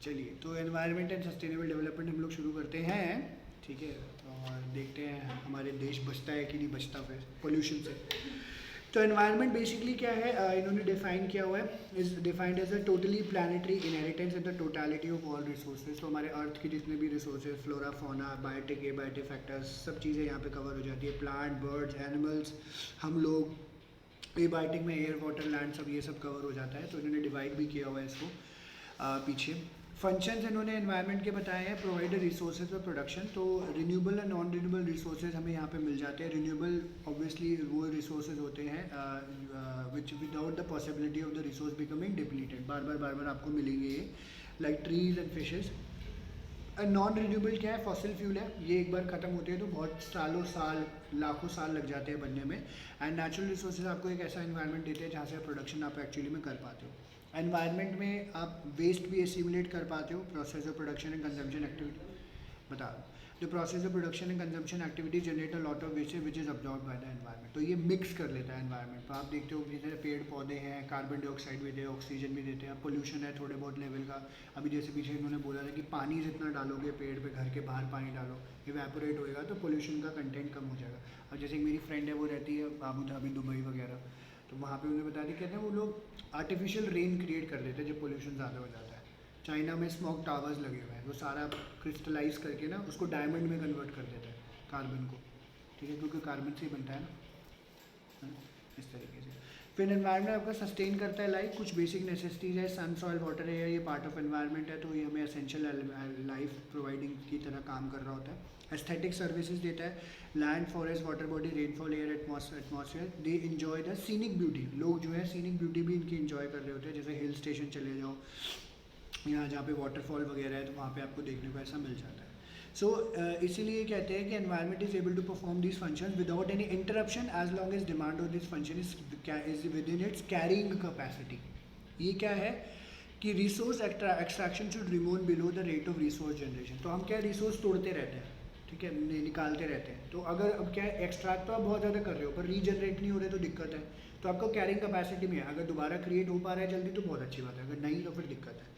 चलिए, तो environment and sustainable development हम लोग शुरू करते हैं, ठीक है। और देखते हैं हमारे देश बचता है कि नहीं बचता फिर पोल्यूशन से। तो एनवायरनमेंट बेसिकली क्या है, इन्होंने डिफाइन किया हुआ है, is defined as a totally planetary inheritance in the totality of all resources. तो हमारे अर्थ के जितने भी resources, flora, fauna, biotic, abiotic factors, सब चीज़ें यहाँ पे कवर हो जाती है। प्लांट, बर्ड्स, एनिमल्स, हम लोग, एबायोटिक में एयर, वाटर, लैंड, सब ये सब कवर हो जाता है। तो इन्होंने डिवाइड भी किया हुआ है इसको पीछे। फंक्शंस इन्होंने एनवायरनमेंट के बताए हैं, प्रोवाइड रिसोर्सेज फॉर प्रोडक्शन। तो renewable and non renewable resources हमें यहाँ पे मिल जाते हैं। रिन्यूएबल ऑब्वियसली वो रिसोर्सेज होते हैं which without the possibility of the resource becoming depleted, बार बार आपको मिलेंगे ये, like trees and fishes. Non renewable क्या है, फॉसिल फ्यूल है, ये एक बार ख़त्म होते हैं तो बहुत सालों साल, लाखों साल लग जाते हैं बनने में। एंड नेचुरल रिसोर्सेज आपको एक ऐसा एनवायरनमेंट देते हैं जहाँ से प्रोडक्शन आप एक्चुअली में कर पाते हो। एनवायरनमेंट में आप वेस्ट भी एसिमुलेट कर पाते हो, process of production and consumption activity बता दो। The process of production and consumption activity generate a lot of waste which is absorb by the environment. तो ये मिक्स कर लेता है एनवायरनमेंट। तो आप देखते हो जैसे पेड़ पौधे हैं, कार्बन डाइऑक्साइड भी देते हैं, ऑक्सीजन भी देते हैं। पोल्यूशन है थोड़े बहुत लेवल का, अभी जैसे पीछे इन्होंने बोला था कि पानी जितना डालोगे पेड़ पे, घर के बाहर पानी डालो, इवेपोरेट होएगा तो पोल्यूशन का कंटेंट कम हो जाएगा। अब जैसे मेरी फ्रेंड है, वो रहती है अबू धाबी, दुबई वगैरह, तो वहाँ पे उन्हें बता दें, कहते हैं वो लोग आर्टिफिशियल रेन क्रिएट कर देते हैं जब पोल्यूशन ज़्यादा हो जाता है। चाइना में स्मोक टावर्स लगे हुए हैं, वो सारा क्रिस्टलाइज करके ना उसको डायमंड में कन्वर्ट कर देता है कार्बन को, ठीक है, क्योंकि कार्बन से ही बनता है ना, इस तरीके से। फिर एनवायरनमेंट आपका सस्टेन करता है लाइफ, कुछ बेसिक नेसेसिटीज़ है, सन, सॉइल, वाटर है, ये पार्ट ऑफ एनवायरनमेंट है, तो ये हमें एसेंशियल लाइफ प्रोवाइडिंग की तरह काम कर रहा होता है। एस्थेटिक सर्विसेज देता है, land, forest, water body, rainfall, air, atmosphere, they enjoy the scenic beauty. लोग जो है सीनिक ब्यूटी भी इनकी इन्जॉय कर रहे होते हैं, जैसे हिल स्टेशन चले जाओ, यहाँ जहाँ पे वाटरफॉल वगैरह है तो वहाँ पे आपको देखने को ऐसा मिल जाता है। सो इसीलिए कहते हैं कि environment is able to perform this function without any interruption as long as demand of this function is within its carrying capacity. ये क्या है कि resource extraction should remain below the rate of resource generation. तो हम क्या resource तोड़ते रहते हैं, ठीक है, निकालते रहते हैं। तो अगर अब क्या है, एक्सट्रैक्ट तो आप बहुत ज़्यादा कर रहे हो पर रीजनरेट नहीं हो रहे तो दिक्कत है। तो आपको कैरिंग कैपेसिटी में है, अगर दोबारा क्रिएट हो पा रहा है जल्दी तो बहुत अच्छी बात है, अगर नहीं तो फिर दिक्कत है।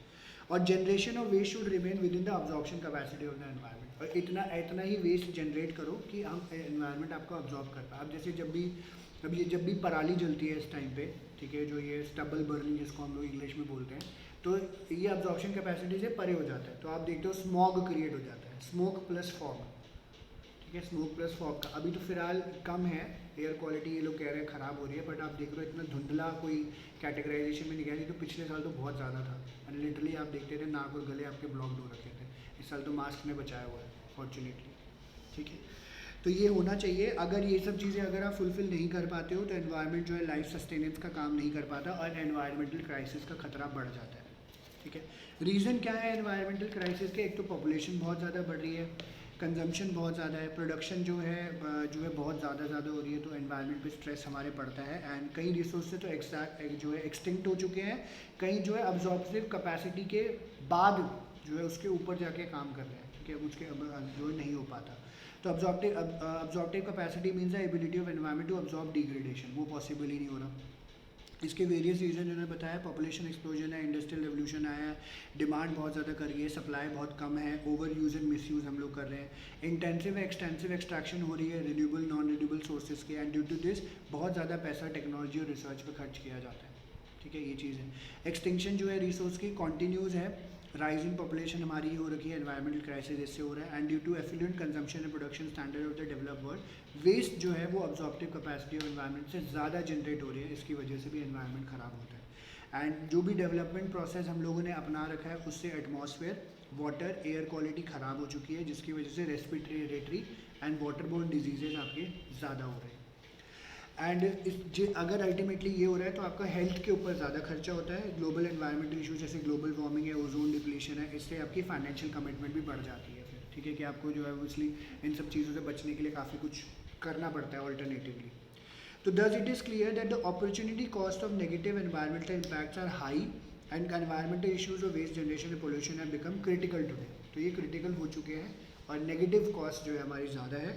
और generation of waste should remain within the absorption capacity of the environment. और इतना ही वेस्ट जनरेट करो कि हम एनवायरनमेंट आपको अब्जॉर्ब कर पाए। अब जैसे जब भी पराली जलती है इस टाइम पे, ठीक है, जो ये स्टबल बर्निंग जिसको हम लोग इंग्लिश में बोलते हैं, तो ये अब्जॉर्प्शन कैपेसिटी से परे हो जाता है। तो आप देखते हो स्मॉग क्रिएट हो जाता है, स्मोक प्लस फॉग, ठीक है, स्मोक प्लस फॉग का अभी तो फिलहाल कम है, एयर क्वालिटी ये लोग कह रहे हैं ख़राब हो रही है, बट आप देख रहे हो इतना धुंधला कोई कैटेगराइजेशन में नहीं गया। नहीं तो पिछले साल तो बहुत ज़्यादा था, एंड लिटरली आप देखते थे नाक और गले आपके ब्लॉक्ड हो रखे थे। इस साल तो मास्क ने बचाया हुआ है फॉर्चुनेटली, ठीक है। तो ये होना चाहिए। अगर ये सब चीज़ें अगर आप फुलफ़िल नहीं कर पाते हो तो एनवायरनमेंट जो है लाइफ सस्टेनेंस का काम नहीं कर पाता और एनवायरमेंटल क्राइसिस का खतरा बढ़ जाता है, ठीक है। रीज़न क्या है एनवायरमेंटल क्राइसिस के? एक तो पॉपुलेशन बहुत ज़्यादा बढ़ रही है, कंजम्पशन बहुत ज़्यादा है, प्रोडक्शन जो है बहुत ज़्यादा हो रही है, तो एनवायरनमेंट पे स्ट्रेस हमारे पड़ता है। एंड कई रिसोर्स तो जो है एक्सटिंक्ट हो चुके हैं, कई जो है अब्जॉर्प्टिव कैपेसिटी के बाद जो है उसके ऊपर जाके काम कर रहे हैं, ठीक है, उसके जो नहीं हो पाता। तो absorptive capacity means the ability of environment to absorb degradation, वो पॉसिबल ही नहीं हो रहा। इसके वेरियस रीज़न जो उन्होंने बताया, पॉपुलेशन एक्सप्लोजन है, इंडस्ट्रियल रेवोल्यूशन आया है, डिमांड बहुत ज़्यादा कर रही है, सप्लाई बहुत कम है, over use and miss use हम लोग कर रहे हैं, इंटेंसिव एक्सटेंसिव एक्सट्रैक्शन हो रही है रिन्यूएबल नॉन रिन्यूएबल सोर्सेज के, एंड ड्यू टू दिस बहुत ज़्यादा पैसा टेक्नोलॉजी और रिसर्च पर खर्च किया जाता है, ठीक है, ये चीज़ है। एक्सटिंक्शन जो है रिसोर्स की कॉन्टीन्यूज़ है, राइज इन पॉपुलेशन हमारी हो रखी है, एनवायरमेंटल क्राइसिस इससे हो रहा है, and due to affluent consumption and production standard of the developed world, waste जो है वो अब्जॉर्प्टिव कैपेसिटी ऑफ एनवायरनमेंट से ज़्यादा जनरेट हो रही है, इसकी वजह से भी एनवायरनमेंट ख़राब होता है। एंड जो भी डेवलपमेंट प्रोसेस हम लोगों ने अपना रखा है उससे एटमॉस्फेयर, वाटर, एयर क्वालिटी ख़राब हो चुकी है, जिसकी वजह से रेस्पिरेटरी एंड वाटरबोर्न डिजीजेज आपके ज़्यादा हो रहे हैं। एंड अगर अल्टीमेटली ये हो रहा है तो आपका हेल्थ के ऊपर ज़्यादा खर्चा होता है। ग्लोबल एनवायरमेंटल इशूज़ जैसे ग्लोबल वार्मिंग है, ओजोन डिप्लीशन है, इससे आपकी फाइनेंशियल कमिटमेंट भी बढ़ जाती है फिर, ठीक है, कि आपको जो है ऑब्वियसली इन सब चीज़ों से बचने के लिए काफ़ी कुछ करना पड़ता है ऑल्टरनेटिवली। तो thus it is clear that the opportunity cost of negative environmental impacts are high and environmental issues of waste generation and pollution have become critical today। तो ये क्रिटिकल हो चुके हैं और नेगेटिव कॉस्ट जो है हमारी ज़्यादा है।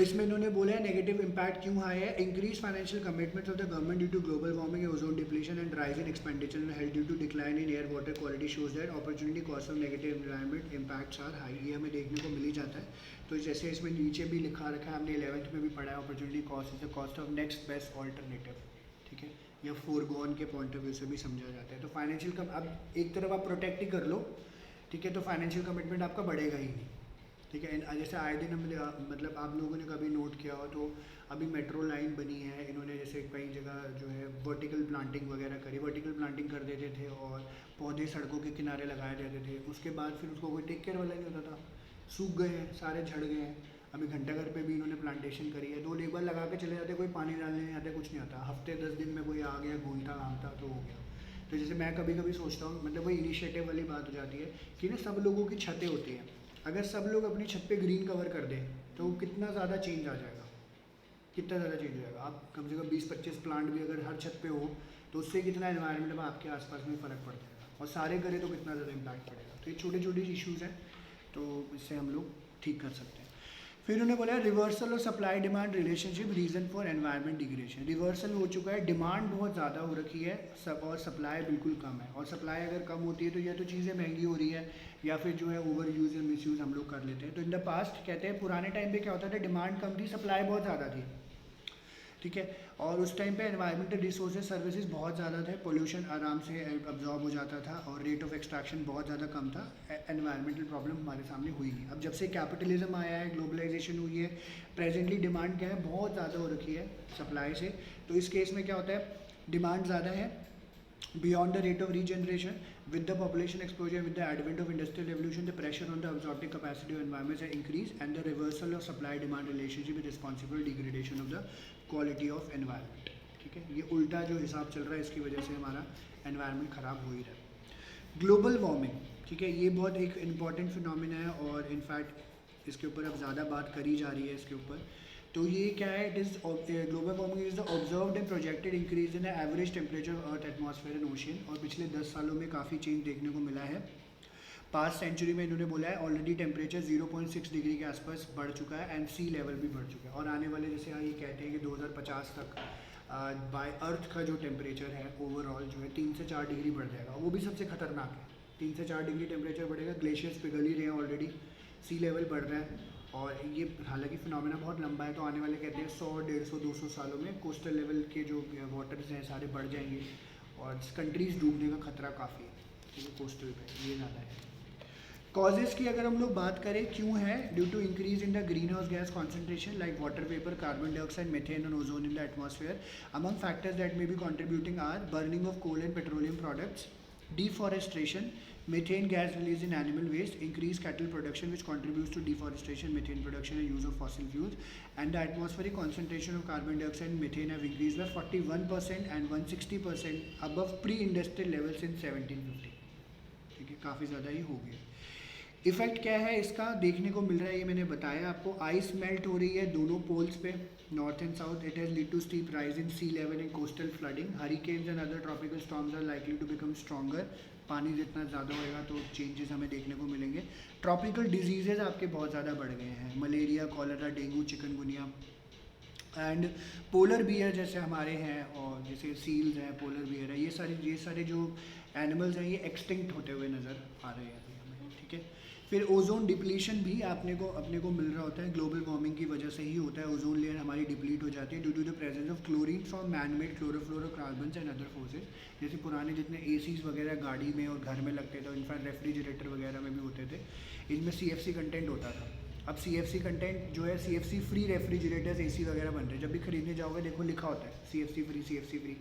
इसमें इन्होंने बोला है नेगेटिव इम्पैक्ट क्यों हाई है, increase financial commitments of the government due to global warming, ozone depletion and rise in expenditure and health due to decline in air water quality shows that opportunity cost of negative environment impacts are high. ये हमें देखने को मिल ही जाता है। तो जैसे इसमें नीचे भी लिखा रखा है, हमने 11th में भी पढ़ा है, opportunity cost is the cost of next best alternative, ठीक है, या फोरगॉन के पॉइंट ऑफ व्यू से भी समझा जाता है। तो फाइनेंशियल कम, अब एक तरफ आप प्रोटेक्ट ही कर लो, ठीक है, तो फाइनेंशियल कमिटमेंट आपका बढ़ेगा ही नहीं, ठीक है। जैसे आए दिन हम मतलब आप लोगों ने कभी नोट किया हो तो अभी मेट्रो लाइन बनी है, इन्होंने जैसे कई जगह जो है वर्टिकल प्लांटिंग वगैरह करी, वर्टिकल प्लांटिंग कर देते थे और पौधे सड़कों के किनारे लगाए जाते थे, उसके बाद फिर उसको कोई टेक केयर वाला नहीं होता था, सूख गए हैं, सारे झड़ गए हैं। अभी घंटाघर पे भी इन्होंने प्लांटेशन करी है, 2 लेबर लगा के चले जाते, कोई पानी डालने नहीं आते, कुछ नहीं आता, हफ्ते 10 दिन में कोई आ गया, घूमता घामता तो हो गया। तो जैसे मैं कभी कभी सोचता हूँ, मतलब वही इनिशिएटिव वाली बात हो जाती है कि ना सब लोगों की छतें होती हैं, अगर सब लोग अपनी छत पे ग्रीन कवर कर दें तो कितना ज़्यादा चेंज आ जाएगा, कितना ज़्यादा चेंज हो जाएगा। आप कम से कम 20-25 प्लांट भी अगर हर छत पे हो तो उससे कितना एनवायरनमेंट में आपके आसपास में फ़र्क पड़ जाएगा, और सारे करें तो कितना ज़्यादा इम्पैक्ट पड़ेगा। तो ये छोटे छोटे इश्यूज़ हैं, तो इससे हम लोग ठीक कर सकते हैं। फिर उन्होंने बोला रिवर्सल और supply demand relationship reason for environment degradation. Reversal हो चुका है, डिमांड बहुत ज़्यादा हो रखी है सब, और सप्लाई बिल्कुल कम है। और सप्लाई अगर कम होती है तो या तो चीज़ें महंगी हो रही है या फिर जो है ओवर यूज़ या मिस यूज़ हम लोग कर लेते हैं। तो इन द पास्ट कहते हैं पुराने टाइम पे क्या होता था, डिमांड कम थी, सप्लाई बहुत ज़्यादा थी, ठीक है, और उस टाइम पे एनवायरमेंटल रिसोर्सेज सर्विसेज बहुत ज़्यादा थे, पोल्यूशन आराम से अब्जॉर्ब हो जाता था और रेट ऑफ एक्सट्रैक्शन बहुत ज़्यादा कम था, एनवायरमेंटल प्रॉब्लम हमारे सामने हुई नहीं। अब जब से कैपिटलिज्म आया है, ग्लोबलाइजेशन हुई है, प्रेजेंटली डिमांड क्या है, बहुत ज़्यादा हो रखी है सप्लाई से। तो इस केस में क्या होता है, डिमांड ज़्यादा है beyond the rate of regeneration with the population explosion, with the advent of industrial revolution, the pressure on the absorptive capacity of environments has increased and the reversal of supply demand relationship is responsible degradation of the quality of environment, ठीक है। ये उल्टा जो हिसाब चल रहा है इसकी वजह से हमारा एनवायरनमेंट ख़राब हो ही रहा है। ग्लोबल वार्मिंग, ठीक है, ये बहुत एक इम्पॉर्टेंट फिनोमिना है और इनफैक्ट इसके ऊपर अब ज़्यादा बात करी जा रही है इसके ऊपर। तो ये क्या है, it is global warming is the observed and projected increase in the average temperature of earth atmosphere and ocean. और पिछले 10 सालों में काफ़ी चेंज देखने को मिला है। पास्ट सेंचुरी में इन्होंने बोला है ऑलरेडी टेम्परेचर 0.6 डिग्री के आसपास बढ़ चुका है एंड सी लेवल भी बढ़ चुका है, और आने वाले जैसे ये कहते हैं कि 2050 तक बाय अर्थ का जो टेम्परेचर है ओवरऑल जो है 3 से 4 डिग्री बढ़ जाएगा, वो भी सबसे खतरनाक है। 3 से 4 डिग्री टेम्परेचर बढ़ेगा, ग्लेशियर्स पिघल ही रहे हैं ऑलरेडी, सी लेवल बढ़ रहा है, और ये हालांकि फिनोमेना बहुत लंबा है, तो आने वाले कहते हैं 100, 150, 200 सालों में कोस्टल लेवल के जो वाटर्स हैं सारे बढ़ जाएंगे और कंट्रीज़ डूबने का खतरा काफ़ी है, ठीक है, कोस्टल पे ये ज़्यादा है। कॉजेज़ की अगर हम लोग बात करें क्यों है, due to increase in the greenhouse gas concentration like water vapour, carbon dioxide, methane and ozone in the atmosphere. Among factors that may be contributing are burning of coal and petroleum products, deforestation, methane gas released in animal waste, increased cattle production which contributes to deforestation, methane production and use of fossil fuels, and the atmospheric concentration of carbon dioxide and methane have increased by 41% and 160% above pre-industrial levels in 1750, ठीक है, काफ़ी ज़्यादा ही हो गया। Effect क्या है इसका देखने को मिल रहा है, ये मैंने बताया आपको, आइस मेल्ट हो रही है दोनों पोल्स पे, north and south. It has lead to steep rise in sea level in coastal flooding, hurricanes and other tropical storms are likely to become stronger. पानी जितना ज़्यादा होएगा तो चेंजेस हमें देखने को मिलेंगे। ट्रॉपिकल डिजीजेज आपके बहुत ज़्यादा बढ़ गए हैं, malaria, cholera, dengue, chikungunya and polar bear जैसे हमारे हैं, और जैसे सील्स हैं, पोलर बियर है, ये सारे जो एनिमल्स हैं ये एक्सटिंक्ट होते हुए नज़र आ रहे हैं हमें, ठीक है। फिर ओजोन डिप्लीशन भी अपने को मिल रहा होता है, ग्लोबल वार्मिंग की वजह से ही होता है। ओजोन लेयर हमारी डिप्लीट हो जाती है due to the presence of chlorine from man made chlorofluorocarbons and other forces. जैसे पुराने जितने एसीज वगैरह गाड़ी में और घर में लगते थे, इनफैक्ट रेफ्रिजरेटर वगैरह में भी होते थे, इनमें CFC कंटेंट होता था। अब CFC कंटेंट जो है, CFC फ्री रेफ्रिजरेटर्स एसी वगैरह बन रहे हैं, जब भी खरीदने जाओगे देखो लिखा होता है CFC फ्री।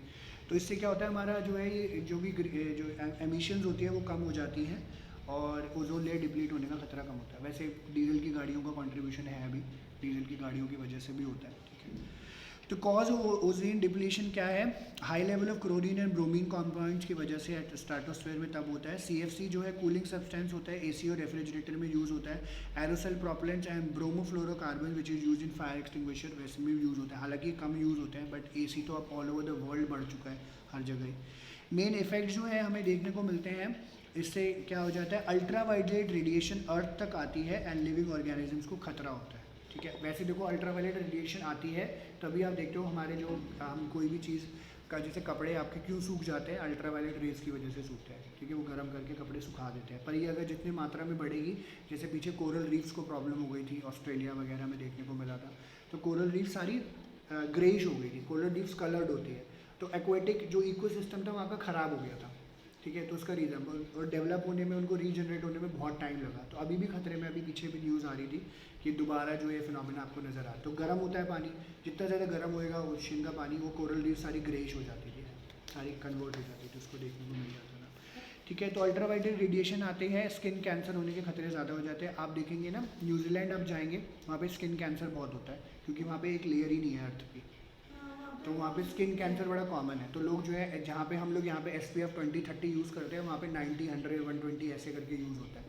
तो इससे क्या होता है, हमारा जो है ये जो भी जो एमिशंस होती है वो कम हो जाती हैं और ओजोन लेयर डिप्लीट होने का खतरा कम होता है। वैसे डीजल की गाड़ियों का कंट्रीब्यूशन है, अभी डीजल की गाड़ियों की वजह से भी होता है, ठीक है। तो कॉज ओजोन डिप्लीशन क्या है, high level of chlorine and bromine compounds की वजह से स्ट्रेटोस्फेयर में तब होता है। CFC जो है कूलिंग सब्सटेंस होता है, AC और रेफ्रिजरेटर में यूज़ होता है। Aerosol propellants and bromofluorocarbon which is use in fire extinguisher, वैसे में यूज़ होता है, हालांकि कम यूज़ होते हैं, बट AC तो अब ऑल ओवर द वर्ल्ड बढ़ चुका है हर जगह। मेन इफेक्ट जो है हमें देखने को मिलते हैं, इससे क्या हो जाता है, अल्ट्रा वायलेट रेडिएशन अर्थ तक आती है एंड लिविंग ऑर्गेनिजम्स को खतरा होता है, ठीक है। वैसे देखो अल्ट्रावायलेट रेडिएशन आती है तभी आप देखते हो हमारे जो हम कोई भी चीज़ का जैसे कपड़े आपके क्यों सूख जाते हैं, अल्ट्रावायलेट रेज की वजह से सूखते हैं, ठीक है, वो गर्म करके कपड़े सुखा देते हैं। पर ये अगर जितनी मात्रा में बढ़ेगी, जैसे पीछे कोरल रीफ्स को प्रॉब्लम हो गई थी ऑस्ट्रेलिया वगैरह में देखने को मिला था, तो कोरल रीफ सारी ग्रेइश हो गई थी, कोरल रीफ्स कलर्ड होती है, तो एक्वेटिक जो इकोसिस्टम था वहाँ का ख़राब हो गया था, ठीक है। तो उसका रीज़न और डेवलप होने में, उनको रीजनरेट होने में बहुत टाइम लगा, तो अभी भी खतरे में, अभी पीछे भी न्यूज़ आ रही थी कि दोबारा जो ये फिनोमेना आपको नज़र आ, तो गर्म होता है पानी, जितना ज़्यादा गर्म होएगा ओशन का पानी, वो कोरल रीफ सारी ग्रेइश हो जाती थी, सारी कन्वर्ट हो जाती थी, उसको देखने को मिल जाता था, ठीक है। तो अल्ट्रावायलेट रेडिएशन आते हैं, स्किन कैंसर होने के खतरे ज़्यादा हो जाते हैं। आप देखेंगे ना, न्यूजीलैंड आप जाएंगे, वहाँ पे स्किन कैंसर बहुत होता है, क्योंकि वहाँ पे एक लेयर ही नहीं है अर्थ की, तो वहाँ पे स्किन कैंसर बड़ा कॉमन है। तो लोग जो है, जहाँ पे हम लोग यहाँ पे SPF 20-30 यूज़ करते हैं, वहाँ पे 90, 100, 120 ऐसे करके यूज़ होता है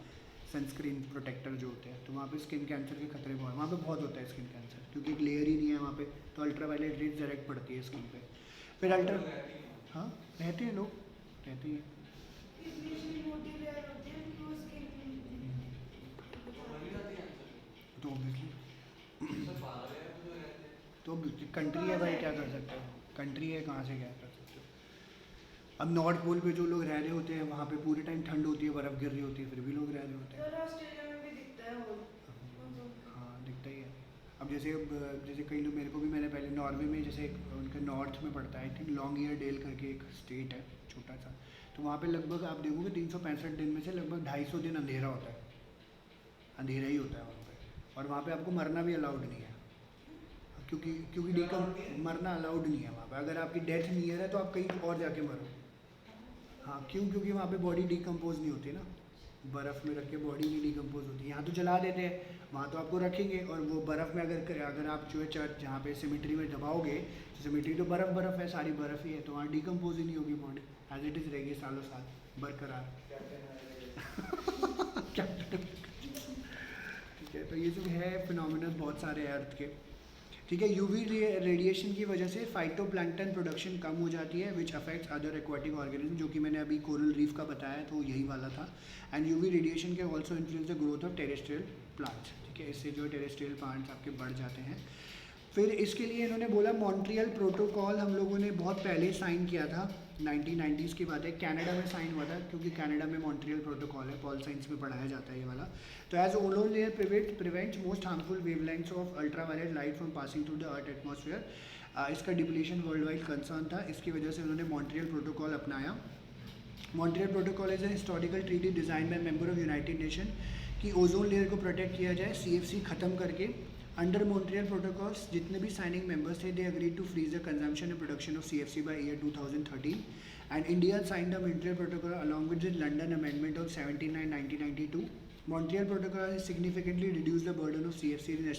सनस्क्रीन प्रोटेक्टर जो होते हैं। तो वहाँ पे स्किन कैंसर के खतरे बहुत, वहाँ पे बहुत होता है स्किन कैंसर, क्योंकि एक लेयर ही नहीं है वहाँ पे, तो अल्ट्रावायलेट रेज डायरेक्ट पड़ती है स्किन पे। फिर हाँ रहते हैं लोग, रहते हैं। तो तो कंट्री है भाई, क्या कर सकते हो, कंट्री है, कहाँ से क्या कर सकते हो। अब नॉर्थ पोल पे जो लोग रह रहे होते हैं, वहाँ पे पूरे टाइम ठंड होती है, बर्फ़ गिर रही होती है, फिर भी लोग रह रहे होते हैं। हाँ दिखता ही है। अब जैसे कई लोग, मेरे को भी, मैंने पहले नॉर्वे में, जैसे उनका नॉर्थ में पड़ता है, आई थिंक लॉन्गईयरडेल करके एक स्टेट है छोटा सा, तो वहाँ पे लगभग आप देखोगे 365 दिन में से लगभग 250 दिन अंधेरा होता है, अंधेरा ही होता है वहाँ पे, और वहाँ पे आपको मरना भी अलाउड नहीं है, क्योंकि मरना अलाउड नहीं है वहाँ पे। अगर आपकी डेथ नियर है तो आप कहीं और जाके मरो। हाँ क्यों, क्योंकि वहाँ पे बॉडी डिकम्पोज नहीं होती ना, बर्फ़ में रख के बॉडी नहीं डिकम्पोज होती। यहाँ तो जला देते हैं, वहाँ तो आपको रखेंगे, और वो बर्फ़ में अगर आप जो है चर्च जहाँ पे सिमेट्री में दबाओगे, तो सिमेट्री तो बर्फ़ है, सारी बर्फ़ ही है, तो वहाँ डिकम्पोज ही नहीं होगी बॉडी, एज इट इज़ रहेगी सालों साल बरकरार। क्या ठीक है। तो ये जो है फिनोमिना बहुत सारे हैं अर्थ के, ठीक है। यूवी रेडिएशन की वजह से फाइटोप्लैंक्टन प्रोडक्शन कम हो जाती है, which affects other aquatic organism, जो कि मैंने अभी कोरल रीफ का बताया, तो यही वाला था। एंड यूवी रेडिएशन के also influence the growth of terrestrial plants, ठीक है, इससे जो टेरेस्ट्रियल प्लांट्स आपके बढ़ जाते हैं। फिर इसके लिए इन्होंने बोला मॉन्ट्रियल प्रोटोकॉल हम लोगों ने बहुत पहले साइन किया था, 1990s की बात है, कनाडा में साइन हुआ था, क्योंकि कनाडा में मॉन्ट्रियल प्रोटोकॉल है, पॉल साइंस में पढ़ाया जाता है ये वाला। तो as ozone layer prevents most harmful wavelengths of ultraviolet light from passing through the earth atmosphere, इसका डिप्लीशन वर्ल्ड वाइड कंसर्न था, इसकी वजह से उन्होंने मॉन्ट्रियल प्रोटोकॉल अपनाया। Montreal protocol is a historical treaty design by member of United Nation कि ozone layer को protect किया जाए CFC ख़त्म करके। अंडर मॉन्ट्रियल प्रोटोकॉल्स जितने भी साइनिंग मेंबर्स थे, they agreed to freeze the consumption and production of CFC by year 2013, and India signed the Montreal protocol along with the London amendment of 79 1992। मॉन्ट्रियल प्रोटोकॉल has significantly reduced the burden of CFC in the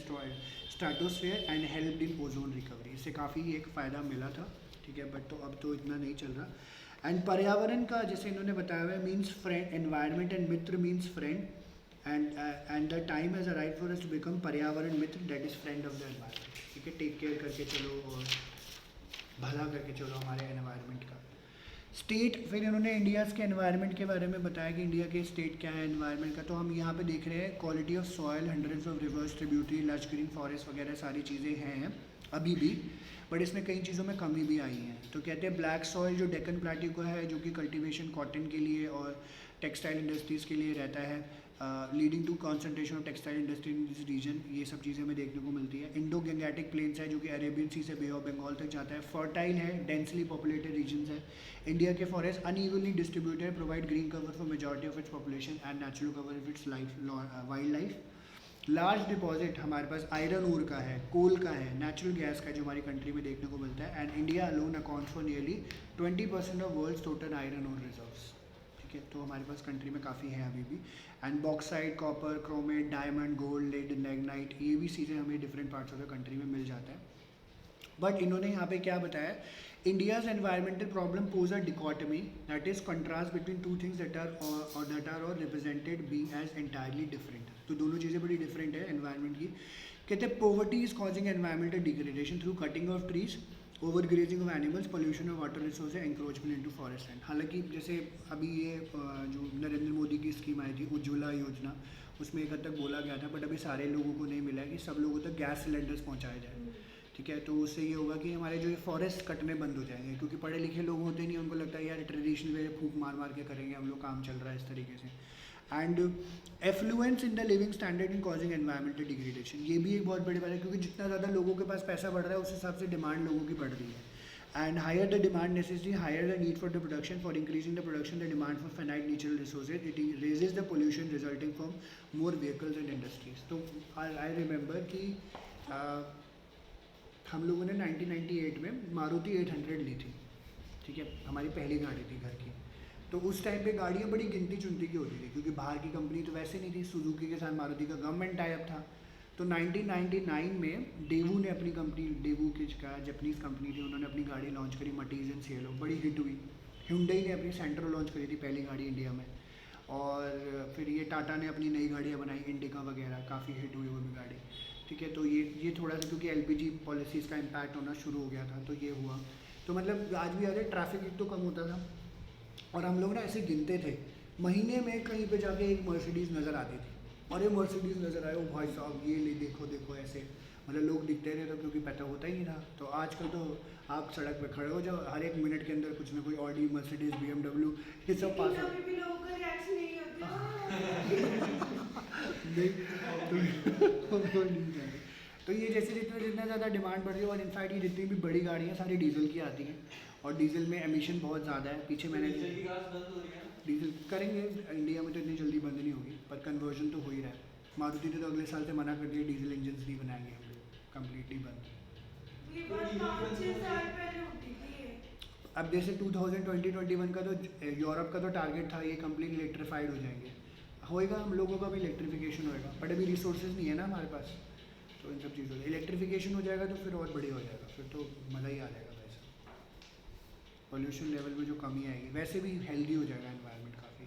stratosphere and helped in ozone recovery। इससे काफ़ी एक फ़ायदा मिला था, ठीक है, बट तो अब तो इतना नहीं चल रहा। एंड पर्यावरण का जैसे इन्होंने बताया हुआ है, मीन्स फ्रेंड, एनवायरनमेंट एंड मित्र means friend, and the time has arrived for us to become पर्यावरण मित्र, that is friend of the environment, ठीक है। टेक केयर करके चलो और भला करके चलो हमारे एनवायरनमेंट का। स्टेट, फिर इन्होंने इंडियाज़ के एनवायरनमेंट के बारे में बताया कि इंडिया के स्टेट क्या है एनवायरनमेंट का। तो हम यहाँ पे देख रहे हैं quality of soil, hundreds of reverse, tributary, lush green forest वगैरह सारी चीज़ें हैं अभी भी, बट इसमें कई चीज़ों में कमी भी आई है। तो कहते हैं ब्लैक सॉयल जो डेक्कन प्लेट्यू का है, जो कि कल्टीवेशन कॉटन के लिए और टेक्सटाइल इंडस्ट्रीज़ के लिए रहता है, leading to concentration of textile industry in this region, ये सब चीज़ें हमें देखने को मिलती है। इंडो गंगेटिक प्लेन्स है जो कि अरेबियन सी से बे ऑफ बंगाल तक जाता है, फर्टाइल है, डेंसली पॉपुलेटेड रीजन है। इंडिया के forest unevenly distributed, provide green cover for majority of its population and natural cover of its wild life. Large deposit हमारे पास आयरन ओर का है, कोल का है, नेचुरल गैस का जो हमारी कंट्री में देखने को मिलता है, and India alone account for nearly 20% of world's total iron ore reserves, ठीक है। तो हमारे पास कंट्री में काफ़ी है अभी भी। And bauxite, copper, chromate, diamond, gold, lead, magnesite, ये भी चीज़ें हमें different parts of the country में मिल जाता है। बट इन्होंने यहाँ पे क्या बताया, India's environmental problem pose a dichotomy, that is contrast between two things that are और represented being as entirely different. तो दोनों चीज़ें बड़ी डिफरेंट है एनवायरनमेंट की। कहते हैं poverty is causing environmental degradation through cutting of trees, over grazing of animals, pollution of water resource, encroachment into forest land. हालांकि जैसे अभी ये जो नरेंद्र मोदी की स्कीम आई आई थी उज्ज्वला योजना, उसमें एक हद तक बोला गया था, बट अभी सारे लोगों को नहीं मिला है कि सब लोगों तक गैस सिलेंडर्स पहुंचाए जाए। ठीक है, तो उससे ये होगा कि हमारे जो ये फॉरेस्ट कटने बंद हो जाएंगे, क्योंकि पढ़े लिखे लोग होते नहीं, उनको लगता है यार ट्रेडिशनल वे फूक मार मार के करेंगे हम लोग, काम चल रहा है इस तरीके से। And affluence in the living standard in causing environmental degradation, ये भी एक बहुत बड़ी बात है, क्योंकि जितना ज़्यादा लोगों के पास पैसा बढ़ रहा है उस हिसाब से डिमांड लोगों की बढ़ रही है। And higher the demand necessity, higher the need for the production. For increasing the production, the demand for finite natural resources, it raises the pollution resulting from more vehicles and industries. तो I remember कि हम लोगों ने 1998 में मारुति 800 ली थी। ठीक है, हमारी पहली गाड़ी थी घर की। तो उस टाइम पे गाड़ियाँ बड़ी गिनती चुनती की होती थी, क्योंकि बाहर की कंपनी तो वैसे नहीं थी, सुजुकी के साथ मारुति का गवर्नमेंट टाई अप था। तो 1999 में डेवू ने अपनी कंपनी, डेवू की का जापानीज़ कंपनी थी, उन्होंने अपनी गाड़ी लॉन्च करी मटीज एंड सिएलो, बड़ी हिट हुई। hyundai ने अपनी सेंट्रो लॉन्च करी थी, पहली गाड़ी इंडिया में। और फिर ये टाटा ने अपनी नई गाड़ियाँ बनाई, इंडिका वगैरह, काफ़ी हिट हुई वो भी गाड़ी। ठीक है, तो ये थोड़ा सा क्योंकि एलपीजी पॉलिसीज़ का इम्पैक्ट होना शुरू हो गया था, तो ये हुआ। तो मतलब आज भी याद है, ट्रैफिक एक तो कम होता था, और हम लोग ना ऐसे गिनते थे, महीने में कहीं पे जाके एक मर्सिडीज़ नज़र आती थी, और ये मर्सिडीज़ नज़र आए, ओ भाई साहब ये ले, देखो देखो ऐसे, मतलब लोग दिखते रहे, तो क्योंकि पता होता ही नहीं था। तो आजकल तो आप सड़क पे खड़े हो जाओ, हर एक मिनट के अंदर कुछ ना कोई ऑडी, मर्सिडीज़, BMW, ये सब पास हो। तो ये जैसे जितना ज़्यादा डिमांड बढ़ रही है, और इनफैक्ट ये जितनी भी बड़ी गाड़ियाँ सारी डीजल की आती हैं, और डीजल में एमिशन बहुत ज़्यादा है। पीछे मैंने डीजल करेंगे इंडिया में, तो इतनी जल्दी बंद नहीं होगी, पर कन्वर्जन तो हो ही रहा है। मारुति ने तो अगले साल से मना कर दिया, डीजल इंजन नहीं बनाएंगे हम लोग, कम्प्लीटली बंद। अब जैसे 2020-21 का तो यूरोप का तो टारगेट था, ये कंप्लीट इलेक्ट्रीफाइड हो जाएंगे, होएगा, हम लोगों का भी इलेक्ट्रिफिकेशन होएगा, बट अभी रिसोर्सेज नहीं है ना हमारे पास, तो इन सब चीज़ों से इलेक्ट्रिफिकेशन हो जाएगा तो फिर और बढ़िया हो जाएगा, फिर तो मज़ा ही आ जाएगा। वैसे पोल्यूशन लेवल में जो कमी आएगी, वैसे भी हेल्दी हो जाएगा एनवायरनमेंट काफ़ी।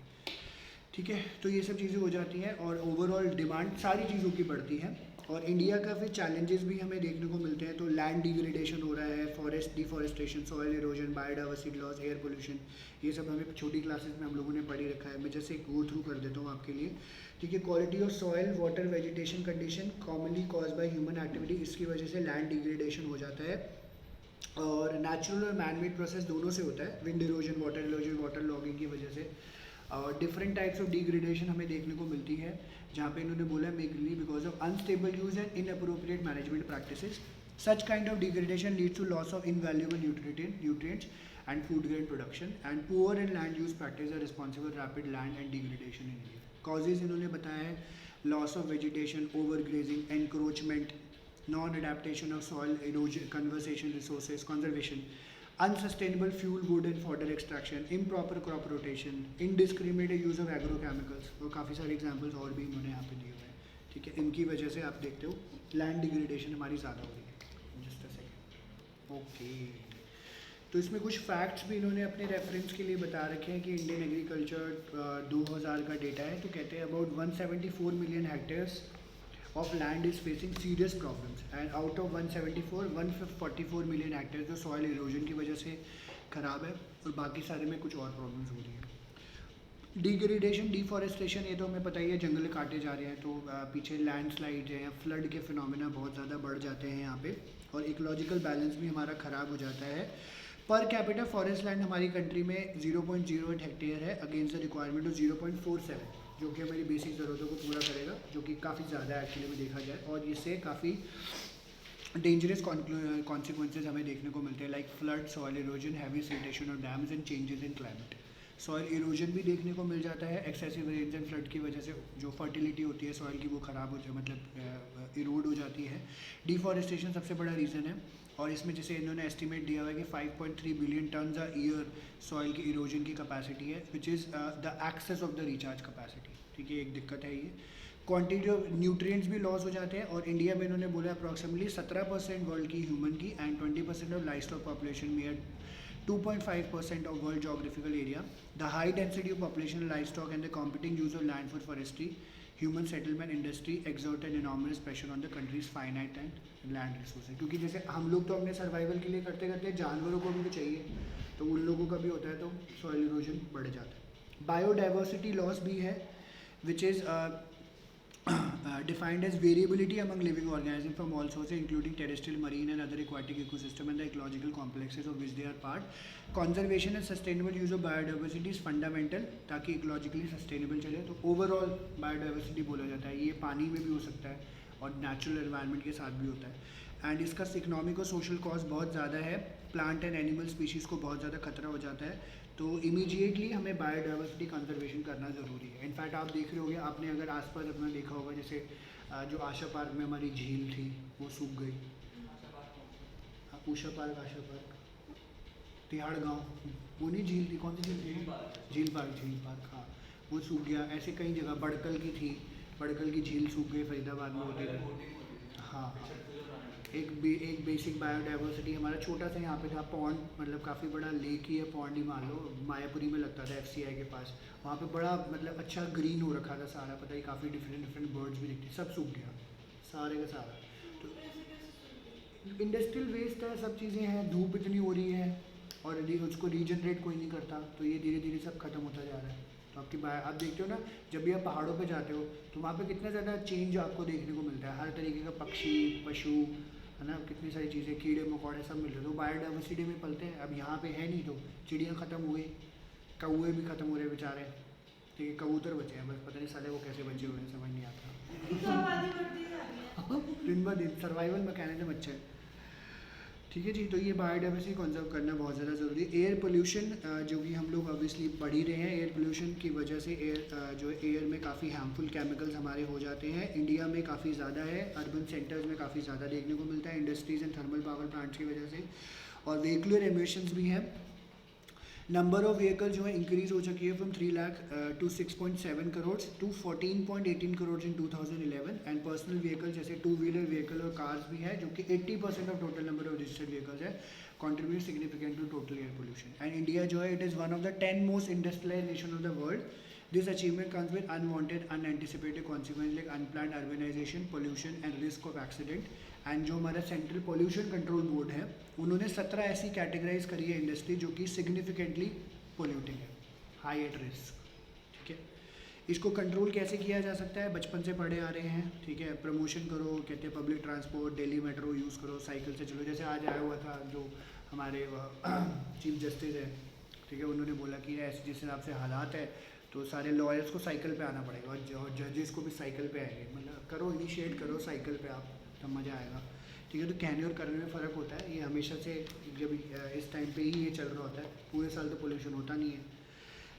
ठीक है, तो ये सब चीज़ें हो जाती हैं, और ओवरऑल डिमांड सारी चीज़ों की बढ़ती है। और इंडिया का फिर चैलेंजेस भी हमें देखने को मिलते हैं, तो लैंड डिग्रेडेशन हो रहा है, forest deforestation, soil erosion, biodiversity loss, air pollution, ये सब हमें छोटी क्लासेस में हम लोगों ने पढ़ी रखा है। मैं जैसे गो थ्रू कर देता हूँ आपके लिए। ठीक है, quality of soil, water, vegetation condition commonly cause by human activity, इसकी वजह से लैंड डिग्रेडेशन हो जाता है, और नेचुरल और मैनमेड प्रोसेस दोनों से होता है, विंड इरोजन, वाटर लॉगिंग की वजह से। और डिफरेंट टाइप्स ऑफ डिग्रेडेशन हमें देखने को मिलती है, जहाँ पे इन्होंने बोला mainly because of unstable use and inappropriate management practices. Such kind of degradation leads to loss of invaluable nutrients and food grain production, and poor and land use practice are responsible rapid land and degradation in India. Causes इन्होंने बताया है, loss of vegetation, over grazing, encroachment, non adaptation of soil erosion, conservation resources, conservation, unsustainable fuel, wood and fodder extraction, improper crop rotation, indiscriminate use of agrochemicals, और काफ़ी सारे examples और भी इन्होंने यहाँ पे दिए हुए हैं। ठीक है, इनकी वजह से आप देखते हो लैंड डिग्रेडेशन हमारी ज़्यादा हो रही है। Just a second. ओके, तो इसमें कुछ फैक्ट्स भी इन्होंने अपने रेफरेंस के लिए बता रखे हैं कि इंडियन एग्रीकल्चर 2000 का डेटा है, तो कहते हैं about 174 million hectares of land is facing serious problems, and out of 144 million hectares जो soil erosion की वजह से ख़राब है, और बाकी सारे में कुछ और प्रॉब्लम्स हो रही है। डिग्रेडेशन, डिफॉरेस्टेशन, ये तो हमें पता ही है, जंगल काटे जा रहे हैं, तो पीछे लैंडस्लाइड है, फ्लड के फिनोमेना बहुत ज़्यादा बढ़ जाते हैं यहाँ पे, और इकोलॉजिकल बैलेंस भी हमारा ख़राब हो जाता है। पर कैपिटा फॉरेस्ट लैंड हमारी कंट्री में 0.08 हेक्टेयर है, अगेंस्ट द रिक्वायरमेंट ऑफ 0.47, जो कि हमारी बेसिक ज़रूरतों को पूरा करेगा, जो कि काफ़ी ज़्यादा एक्चुअली में देखा जाए, और इससे काफ़ी डेंजरस कॉन्सिक्वेंसेज हमें देखने को मिलते हैं, like flood, soil erosion, heavy siltation और dams and changes in climate. Soil erosion भी देखने को मिल जाता है, एक्सेसिव रेन्स एंड फ्लड की वजह से जो फर्टिलिटी होती है सॉइल की वो ख़राब हो जाए, मतलब इरोड हो जाती है। डिफॉरेस्टेशन सबसे बड़ा रीज़न है, और इसमें जैसे इन्होंने एस्टिमेट दिया हुआ है कि 5.3 billion tons a year soil की इरोजन की कैपेसिटी है, which is the excess of the recharge capacity. ठीक है, एक दिक्कत है ये। क्वांटिटी ऑफ न्यूट्रिएंट्स भी लॉस हो जाते हैं, और इंडिया में इन्होंने बोला अप्रॉक्सीमेटली 17% वर्ल्ड की ह्यूमन की and 20% of livestock population में 2.5% of world geographical area. The high density of population, livestock and the competing use of land for forestry, human settlement, industry exert an enormous pressure on the countries finite and land resources. क्योंकि जैसे हम लोग तो अपने survival के लिए करते करते जानवरों को भी तो चाहिए, तो उन लोगों का भी होता है, तो सॉइल इरोजन बढ़ जाता है। बायोडाइवर्सिटी लॉस भी है, which is defined as variability among living organisms from all sources including terrestrial, marine and other aquatic ecosystem and the ecological complexes of which they are part. Conservation and sustainable use of biodiversity is fundamental ताकि ecologically sustainable चले. तो overall biodiversity बोला जाता है. ये पानी में भी हो सकता है और natural environment के साथ भी होता है. एंड इसका इकोनॉमिक और सोशल कॉस्ट बहुत ज़्यादा है. प्लांट एंड एनिमल स्पीशीज़ को बहुत ज़्यादा खतरा हो जाता है. तो इमीडिएटली हमें बायोडाइवर्सिटी कंजर्वेशन करना ज़रूरी है. इनफैक्ट आप देख रहे होंगे, आपने अगर आसपास अपना देखा होगा, जैसे जो आशा पार्क में हमारी झील थी वो सूख गई. उषा पार्क, आशा पार्क, तिहाड़ गांव, वो नहीं झील थी, कौन सी झील थी? झील पार्क, हाँ, वो सूख गया. ऐसे कई जगह, बड़कल की थी, बड़कल की झील सूख गई, फरीदाबाद में होती थी. हाँ, एक बेसिक बायोडाइवर्सिटी हमारा छोटा सा यहाँ पे था. पॉन्ड, मतलब काफ़ी बड़ा लेक ही है, पॉन्ड ही मान लो, मायापुरी में लगता था FCI के पास. वहाँ पे बड़ा मतलब अच्छा ग्रीन हो रखा था सारा, पता ही, काफ़ी डिफरेंट बर्ड्स भी दिखती. सब सूख गया, सारे का सारा. तो इंडस्ट्रियल वेस्ट है, सब चीज़ें हैं, धूप इतनी हो रही है और उसको रीजनरेट कोई नहीं करता, तो ये धीरे धीरे सब खत्म होता जा रहा है. तो आप देखते हो ना, जब भी आप पहाड़ों पे जाते हो तो वहाँ पे कितना ज़्यादा चेंज आपको देखने को मिलता है. हर तरीके का पक्षी, पशु, है ना, कितनी सारी चीज़ें, कीड़े मकोड़े सब मिल रहे हैं. तो बायोडाइवर्सिटी में पलते हैं. अब यहाँ पे है नहीं, तो चिड़ियाँ ख़त्म हो गई, कौए भी ख़त्म हो रहे बेचारे. ठीक है, कबूतर बचे हैं बस, पता नहीं साले वो कैसे बचे हुए हैं, समझ नहीं आता. दिन ब दिन सर्वाइवल मैकेनिज्म अच्छा है. ठीक है जी. तो ये बायोडाइवर्सिटी कंजर्व करना बहुत ज़्यादा ज़रूरी है. एयर पोल्यूशन, जो कि हम लोग ऑब्वियसली पढ़ ही रहे हैं, एयर पोल्यूशन की वजह से जो एयर में काफ़ी हार्मफुल केमिकल्स हमारे हो जाते हैं. इंडिया में काफ़ी ज़्यादा है, अर्बन सेंटर्स में काफ़ी ज़्यादा देखने को मिलता है, industries and thermal power plants की वजह से. और व्हीकुलर एमिशंस भी हैं. नंबर ऑफ व्हीकल जो है इंक्रीज हो चुकी है from 3 lakh to 6.7 crore to 14.18 crore in 2011. And personal vehicle जैसे 2 व्हीलर व्हीकल और कार्स भी है, जो कि 80% of total number of registered vehicles है, contribute significant to total air pollution. And India जो है, it is one of the 10 most industrialised nation of the world. This achievement comes with unwanted unanticipated consequence like unplanned urbanisation, pollution and risk of accident. And जो हमारा central pollution control board है, उन्होंने 17 ऐसी categorise करी है industry जो कि significantly polluting है, हाई एट रिस्क. ठीक है, इसको कंट्रोल कैसे किया जा सकता है? बचपन से पढ़े आ रहे हैं. ठीक है, प्रमोशन करो, कहते हैं public transport, Delhi metro use करो, साइकिल से चलो. जैसे आज आया हुआ था जो हमारे चीफ जस्टिस है, ठीक है, उन्होंने बोला कि ऐसे जिस हिसाब से हालात है तो सारे लॉयर्स को साइकिल पे आना पड़ेगा और जजेस को भी साइकिल पे आएंगे. मतलब करो, इनिशिएट करो साइकिल पे आप, तब मज़ा आएगा. ठीक है, तो कहने और करने में फ़र्क होता है. ये हमेशा से, जब इस टाइम पे ही ये चल रहा होता है, पूरे साल तो पोल्यूशन होता नहीं है.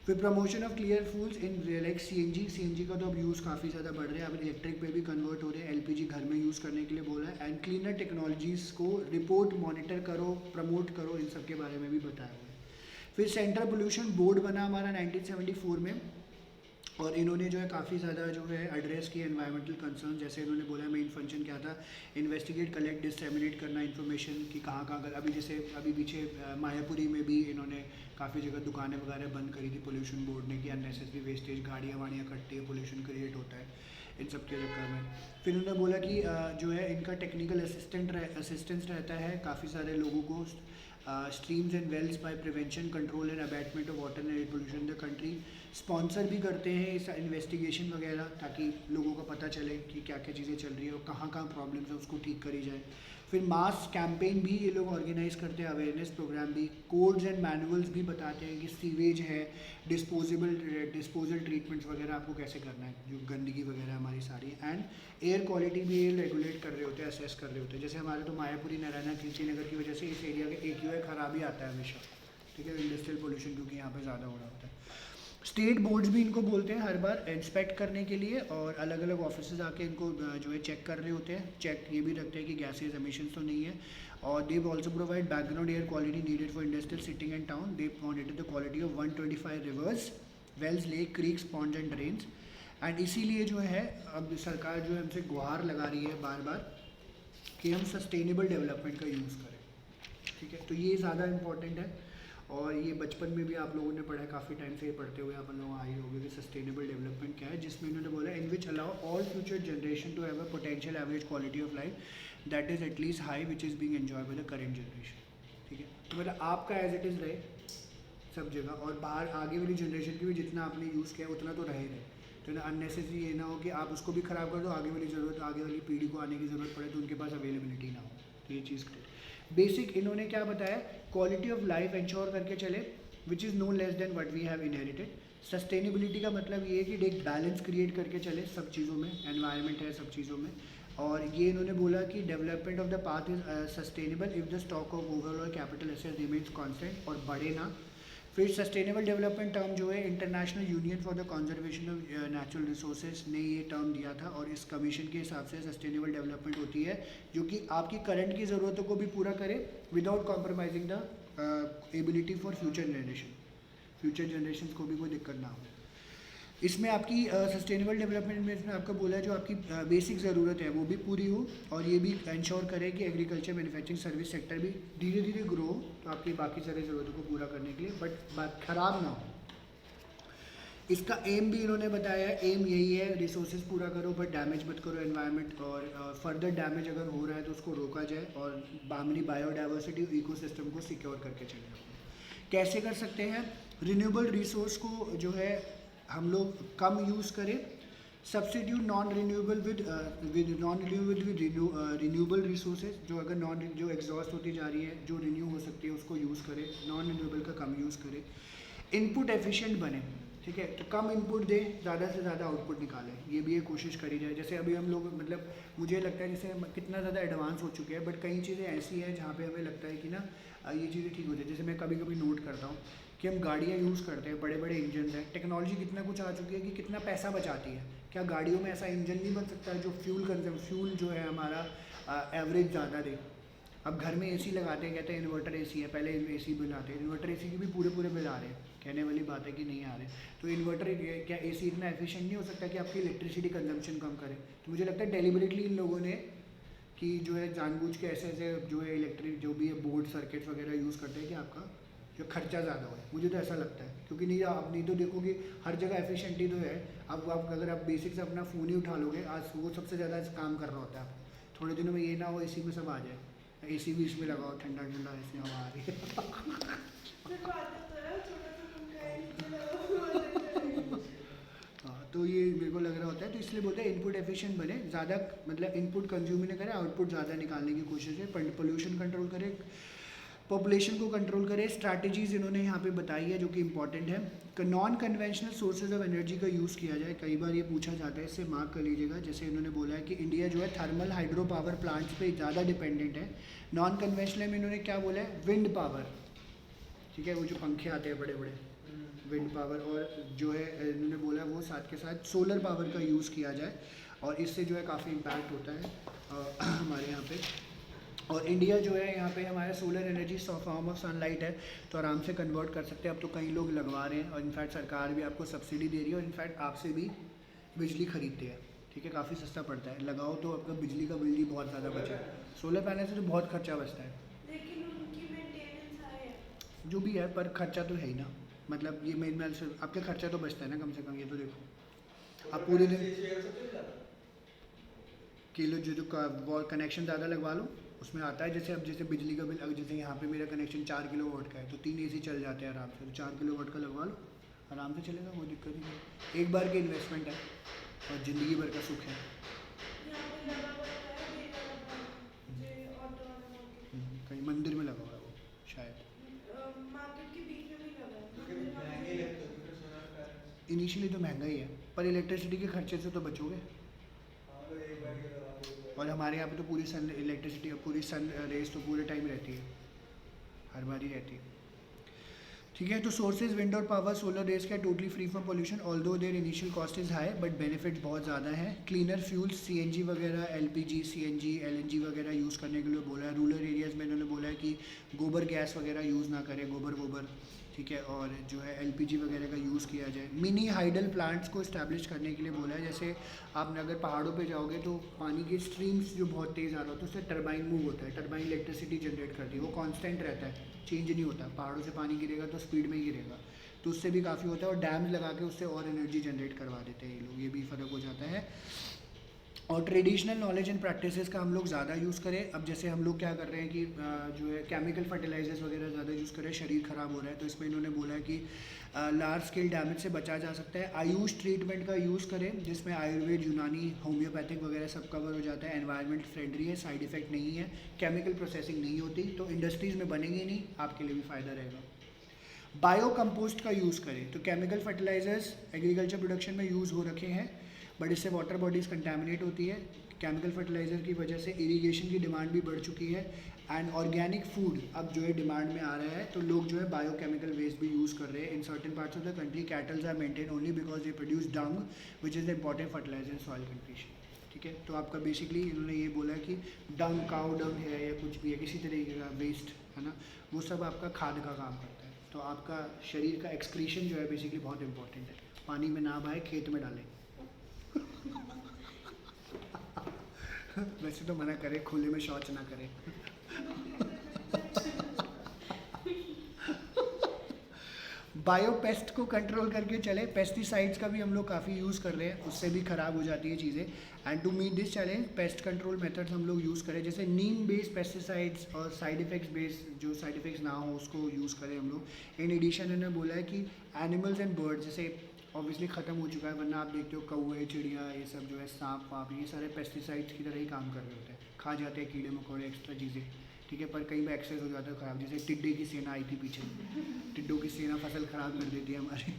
फिर promotion of clear fuels in like CNG का तो अब यूज़ काफ़ी ज़्यादा बढ़ रहा है. अब इलेक्ट्रिक पे भी कन्वर्ट हो रहे हैं, LPG घर में यूज़ करने के लिए बोला है. एंड क्लीनर टेक्नोलॉजीज़ को रिपोर्ट, मॉनिटर करो, प्रमोट करो, इन सब के बारे में भी बताया हुआ है. फिर सेंट्रल पोल्यूशन बोर्ड बना हमारा 1974 में, और इन्होंने जो है काफ़ी ज़्यादा जो है एड्रेस किया एनवायरमेंटल कंसर्न. जैसे इन्होंने बोला मेन फंक्शन क्या था, इन्वेस्टिगेट, कलेक्ट, डिसमिनेट करना इन्फॉर्मेशन कि कहाँ कहाँ. अभी जैसे अभी पीछे मायापुरी में भी इन्होंने काफ़ी जगह दुकानें वगैरह बंद करी थी पोल्यूशन बोर्ड ने, कि अननेसेसरी वेस्टेज, गाड़ियाँ वाड़ियाँ कटती है, पोल्यूशन क्रिएट होता है इन सब के चक्कर में. फिर उन्होंने बोला कि जो है इनका टेक्निकल असिस्टेंस रहता है काफ़ी सारे लोगों को, streams and wells by prevention, control and abatement of water and air pollution in the country. Sponsor भी करते हैं इस इन्वेस्टिगेशन वगैरह, ताकि लोगों को पता चले कि क्या क्या चीज़ें चल रही है और कहाँ कहाँ प्रॉब्लम्स है, उसको ठीक करी जाए. फिर मास कैंपेन भी ये लोग ऑर्गेनाइज करते हैं, अवेयरनेस प्रोग्राम भी. कोड्स एंड मैनुअल्स भी बताते हैं कि सीवेज है, डिस्पोजल ट्रीटमेंट्स वगैरह आपको कैसे करना है, जो गंदगी वगैरह हमारी सारी. एंड एयर क्वालिटी भी ये रेगुलेट कर रहे होते हैं, असेस कर रहे होते हैं. जैसे हमारे तो मायापुरी, नारायणा, कीर्तिनगर की वजह से इस एरिया के AQI खराब ही आता है हमेशा. ठीक है, इंडस्ट्रियल पोल्यूशन क्योंकि यहाँ पर ज़्यादा हो रहा होता है. स्टेट बोर्ड्स भी इनको बोलते हैं हर बार इंस्पेक्ट करने के लिए, और अलग अलग ऑफिस आके इनको जो है चेक कर रहे होते हैं. चेक ये भी रखते हैं कि गैसेज एमिशंस तो नहीं है. और they also provide background air quality needed for industrial siting and town. They monitor the quality of 125 rivers, wells, lake, creeks, ponds and drains. And इसीलिए जो है अब सरकार जो है हमसे गुहार लगा रही है बार बार कि हम सस्टेनेबल डेवलपमेंट का यूज़ करें. ठीक है, तो ये ज़्यादा इम्पॉर्टेंट है. और ये बचपन में भी आप लोगों ने पढ़ा है, काफ़ी टाइम से ये पढ़ते हुए आप लोग आए होंगे कि सस्टेनेबल डेवलपमेंट क्या है, जिसमें इन्होंने बोला in which allow all future generation to have a potential average quality of life that is at least high which is being enjoy by the current generation. ठीक है, तो मतलब आपका एज इट इज़ रहे सब जगह, और बाहर आगे वाली जनरेशन की भी जितना आपने यूज़ किया उतना तो रहे. तो ना अननेसेसरी ये ना हो कि आप उसको भी ख़राब कर दो, आगे वाली पीढ़ी को आने की ज़रूरत पड़े तो उनके पास अवेलेबिलिटी ना हो। तो ये चीज़ बेसिक इन्होंने क्या बताया, क्वालिटी ऑफ लाइफ इंश्योर करके चले which is no less than what we have inherited. Sustainability का मतलब ये है कि एक बैलेंस क्रिएट करके चले सब चीज़ों में, एनवायरनमेंट है सब चीज़ों में। और ये इन्होंने बोला कि development of the path is sustainable if the stock of overall capital asset remains constant और बढ़े ना। फिर सस्टेनेबल डेवलपमेंट टर्म जो है international union for the conservation of natural resources ने ये टर्म दिया था, और इस कमीशन के हिसाब से सस्टेनेबल डेवलपमेंट होती है जो कि आपकी करंट की ज़रूरतों को भी पूरा करे without compromising the ability for future generation को भी कोई दिक्कत ना हो। इसमें आपकी सस्टेनेबल डेवलपमेंट में इसमें आपका बोला है जो आपकी बेसिक ज़रूरत है वो भी पूरी हो, और ये भी इंश्योर करे कि एग्रीकल्चर, मैन्युफैक्चरिंग, सर्विस सेक्टर भी धीरे धीरे ग्रो हो, तो आपकी बाकी सारी ज़रूरतों को पूरा करने के लिए, बट बात ख़राब ना हो। इसका एम भी इन्होंने बताया है, एम यही है रिसोर्सेज पूरा करो बट डैमेज मत करो एनवायरनमेंट, और फर्दर डैमेज अगर हो रहा है तो उसको रोका जाए, और बामनी बायोडाइवर्सिटी इकोसिस्टम को सिक्योर करके चले। कैसे कर सकते हैं? रिन्यूएबल रिसोर्स को जो है हम लोग कम यूज़ करें, substitute non renewable with renewable resources, जो अगर जो एग्जॉस्ट होती जा रही है, जो रिन्यू हो सकती है उसको यूज़ करें, नॉन रिन्यूएबल का कम यूज़ करें। इनपुट एफिशिएंट बने, ठीक है, तो कम इनपुट दें, ज़्यादा से ज़्यादा आउटपुट निकालें, ये भी एक कोशिश करी जाए। जैसे अभी हम लोग मतलब मुझे लगता है जैसे हम कितना ज़्यादा एडवांस हो चुके हैं, बट कई चीज़ें ऐसी हैं जहाँ पे हमें लगता है कि ना ये चीज़ें ठीक हो जाए। जैसे मैं कभी कभी नोट करता हूँ कि हम गाड़ियाँ यूज़ करते हैं, बड़े बड़े इंजन हैं, टेक्नोलॉजी कितना कुछ आ चुकी है कि कितना पैसा बचाती है। क्या गाड़ियों में ऐसा इंजन नहीं बन सकता जो फ्यूल जो है हमारा एवरेज ज़्यादा दे? अब घर में एसी लगाते हैं, कहते हैं इन्वर्टर एसी है, पहले एसी बिल आते हैं, इन्वर्टर एसी के भी पूरे बिल आ रहे हैं, कहने वाली बात है कि नहीं आ रहे। तो इन्वर्टर क्या एसी इतना एफिशिएंट नहीं हो सकता कि आपकी इलेक्ट्रिसिटी कंजम्पशन कम करे? तो मुझे लगता है डेलिबरेटली इन लोगों ने कि जो है जानबूझ के ऐसे जो है इलेक्ट्रिक जो भी है बोर्ड सर्किट वगैरह यूज़ करते हैं कि आपका जो खर्चा ज़्यादा हो। मुझे तो ऐसा लगता है, क्योंकि नहीं आप नहीं तो देखो कि हर जगह एफिशिएंटी तो है। अब आप अगर आप बेसिक से अपना फ़ोन ही उठा लोगे, आज वो सबसे ज़्यादा काम कर रहा होता है। आप थोड़े दिनों में ये ना हो एसी में सब आ जाए, एसी भी इसमें लगाओ, ठंडा ऐसी हवा आ रही है। हाँ, तो ये मेरे को लग रहा होता है, तो इसलिए बोलते हैं इनपुट एफिशिएंट बने, ज़्यादा मतलब इनपुट कंज्यूम नहीं करें, आउटपुट ज़्यादा निकालने की कोशिश है, पोल्यूशन कंट्रोल करें, पॉपुलेशन को कंट्रोल करें। स्ट्रैटेजीज इन्होंने यहाँ पे बताई है जो कि इंपॉर्टेंट है। Non conventional sources of energy का यूज़ किया जाए, कई बार ये पूछा जाता है, इससे मार्क कर लीजिएगा। जैसे इन्होंने बोला है कि इंडिया जो है थर्मल हाइड्रो पावर प्लांट्स पे ज़्यादा डिपेंडेंट है। नॉन कन्वेंशनल में इन्होंने क्या बोला है? विंड पावर, ठीक है, वो जो पंखे आते हैं बड़े बड़े, विंड पावर, और जो है इन्होंने बोला वो साथ के साथ सोलर पावर का यूज़ किया जाए, और इससे जो है काफ़ी इम्पैक्ट होता है हमारे यहाँ पे। और इंडिया जो है यहाँ पे हमारा solar energy form of sunlight है, तो आराम से कन्वर्ट कर सकते हैं। अब तो कई लोग लगवा रहे हैं, और इनफैक्ट सरकार भी आपको सब्सिडी दे रही है, और इनफैक्ट आपसे भी बिजली खरीदते हैं, ठीक है, काफ़ी सस्ता पड़ता है। लगाओ तो आपका बिजली का बिल ही बहुत ज़्यादा बचा है। सोलर पैनल से तो बहुत खर्चा बचता है, लेकिन उनकी मेंटेनेंस हाई है, जो भी है, पर खर्चा तो है ही ना। मतलब ये मेन मैल से आपका खर्चा तो बचता है ना कम से कम। ये तो देखो आप पूरे दिन किलो जो कनेक्शन ज़्यादा लगवा लो, उसमें आता है। जैसे अब जैसे बिजली का बिल, अगर जैसे यहाँ पे मेरा कनेक्शन 4 किलोवाट का है, तो 3 एसी चल जाते हैं आराम से, तो 4 किलोवाट का लगवा लो, आराम से चलेगा, कोई दिक्कत नहीं है। एक बार की इन्वेस्टमेंट है और ज़िंदगी भर का सुख है। यहाँ पे लगा हुआ है, डेटा लगा हुआ है, जो ऑटो वाला मार्केट, कहीं मंदिर में लगा हुआ है वो शायद, मार्केट के बीच में भी लगा है। इनिशियली तो महंगा ही है, पर इलेक्ट्रिसिटी के खर्चे से तो बचोगे। और हमारे यहाँ पे तो पूरी सन इलेक्ट्रिसिटी, पूरी सन रेस तो पूरे टाइम रहती है, हर बार ही रहती है, ठीक है। तो सोर्सेज विंड और पावर, सोलर रेस का totally free from pollution, although their initial cost is high but benefits बहुत ज़्यादा है। क्लीनर फ्यूल्स, सीएनजी वगैरह, एलपीजी, सीएनजी, एलएनजी वगैरह यूज़ करने के लिए बोला है। रूरल एरियाज़ में इन्होंने बोला है कि गोबर गैस वगैरह यूज़ ना करें, गोबर, ठीक है, और जो है एलपीजी वगैरह का यूज़ किया जाए। मिनी हाइडल प्लांट्स को इस्टेब्लिश करने के लिए बोला है। जैसे आप अगर पहाड़ों पे जाओगे तो पानी के स्ट्रीम्स जो बहुत तेज़ आ रहा होता है, उससे टरबाइन मूव होता है, टरबाइन इलेक्ट्रिसिटी जनरेट करती है, वो कांस्टेंट रहता है, चेंज नहीं होता। पहाड़ों से पानी गिरेगा तो स्पीड में ही गिरेगा, तो उससे भी काफ़ी होता है। और डैम्स लगा के उससे और एनर्जी जनरेट करवा देते हैं ये लोग, ये भी फ़र्क हो जाता है। और ट्रेडिशनल नॉलेज एंड प्रैक्टिसेस का हम लोग ज़्यादा यूज़ करें। अब जैसे हम लोग क्या कर रहे हैं कि जो है केमिकल फर्टिलाइजर्स वगैरह ज़्यादा यूज़ करें, शरीर ख़राब हो रहा है, तो इसमें इन्होंने बोला है कि लार्ज स्केल डैमेज से बचा जा सकता है। आयुष ट्रीटमेंट का यूज़ करें, जिसमें आयुर्वेद, यूनानी, होम्योपैथिक वगैरह सब कवर हो जाता है। एनवायरनमेंट फ्रेंडली है, साइड इफेक्ट नहीं है, केमिकल प्रोसेसिंग नहीं होती, तो इंडस्ट्रीज़ में बनेंगे नहीं, आपके लिए भी फ़ायदा रहेगा। बायो कंपोस्ट का यूज़ करें, तो केमिकल फर्टिलाइजर्स एग्रीकल्चर प्रोडक्शन में यूज़ हो रखे हैं, बट इससे वाटर बॉडीज़ कंटामिनेट होती है। केमिकल फर्टिलाइज़र की वजह से इरिगेशन की डिमांड भी बढ़ चुकी है, एंड ऑर्गेनिक फूड अब जो है डिमांड में आ रहा है, तो लोग जो है बायोकेमिकल वेस्ट भी यूज़ कर रहे हैं। In certain parts of the country cattles are maintain only because they produce dung which is the important fertiliser in soil condition. ठीक है, तो आपका बेसिकली इन्होंने ये बोला कि डंग, काउ डंग है या कुछ भी है, किसी तरीके का वेस्ट है ना, वो सब आपका खाद का काम करता है। तो आपका शरीर का एक्सक्रीशन जो है बेसिकली बहुत इंपॉर्टेंट है। पानी में ना बहाए, खेत में डालें। वैसे तो मना करें, खुले में शौच ना करें। बायोपेस्ट को कंट्रोल करके चले। पेस्टिसाइड्स का भी हम लोग काफ़ी यूज़ कर रहे हैं, उससे भी ख़राब हो जाती है चीज़ें। And to meet this challenge pest control methods हम लोग यूज़ करें, जैसे नीम बेस्ड पेस्टिसाइड्स और साइड इफ़ेक्ट्स बेस्ड, जो साइड इफ़ेक्ट्स ना हो उसको यूज़ करें हम लोग। इन एडिशन इन्होंने बोला है कि एनिमल्स एंड बर्ड्स, जैसे ऑब्वियसली ख़त्म हो चुका है, वरना आप देखते हो कौवे, चिड़िया, ये सब जो है, सांप वाप, ये सारे पेस्टिसाइड्स की तरह ही काम कर रहे होते हैं, खा जाते हैं कीड़े मकोड़े, एक्स्ट्रा चीज़ें। ठीक है, पर कई बार एक्सेस हो जाता है ख़राब, जैसे टिड्डे की सेना आई थी पीछे, टिड्डों की सेना फसल ख़राब कर देती है हमारी।